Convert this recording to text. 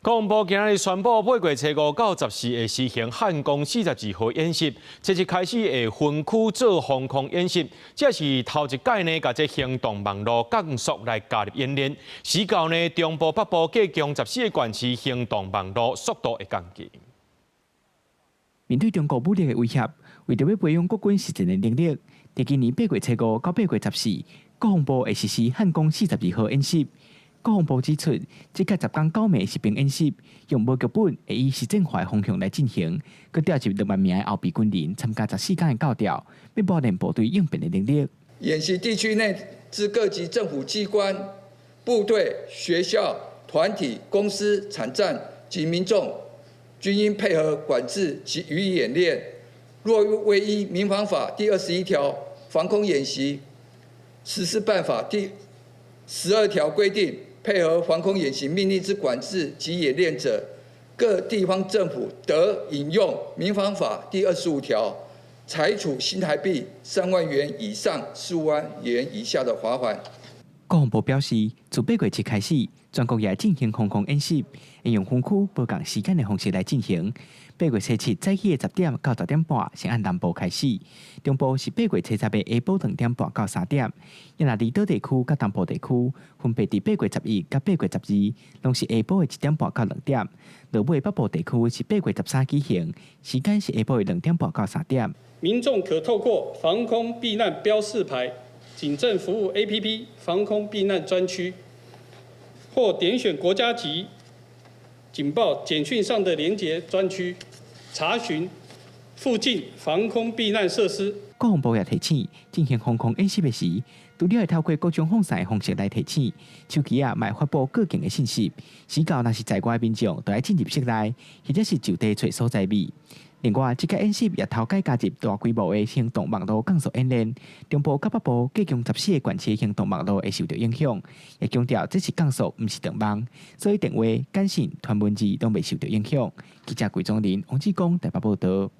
國防部今日宣布，8月初5到14會實行漢光42號演習，即日開始會分區做防空演習。這是頭一屆呢，把這行動網絡降速來加入演練，使到呢中部北部計共14個縣市行動網絡速度會降低。面對中國武力的威脅，為着要培養國軍實戰的能力，在今年8月初5到8月14，國防部會實施漢光42號演習。國防部指出，這個10天9夜實兵演習，用無劇本，會以實戰化的方向來進行，佮調集2萬名的後備軍人參加14天的教調，要磨練部隊應變的能力。演習地區內之各級政府機關、部隊、學校、團體、公司、產戰及民眾，均應配合管制及予以演練。若未依民防法第21條防空演習實施辦法第12條規定，配合防空演習命令之管制及演練者，各地方政府得引用民防法第25條，裁處新台幣3萬元以上15萬元以下的罰款。國防部表示，自8月7開始，全國也進行防空演習，應用分區不同時間的方式來進行。8月初7早起的10點到10點半，先按南部開始；中部是8月初10的下晡2點半到3點。因那離島地區甲東部地區分別佇8月11到8月12，攏是下晡的1點半到2點。落尾北部地區是8月13舉行，時間是下晡的2點半到3點。民眾可透過防空避難標示牌、警政服務 APP 防空避難專區，或點選國家級警報簡訊上的連結專區，查詢附近防空避難設施。國防部也提醒，進行防空演習的時，除了會透過各種放送的方式來提醒，手機也賣發布各境的信息。時到若是在外的民眾，都要進入室內，或者是就地找所在位。另外，這個演習也頭改加入大規模的行動網絡降速演練，中部甲北部計共14個縣市行動網絡會受到影響。也強調這是降速，不是斷網，所以電話、簡訊、傳文字都未受到影響。記者桂宗林、王志光台北報道。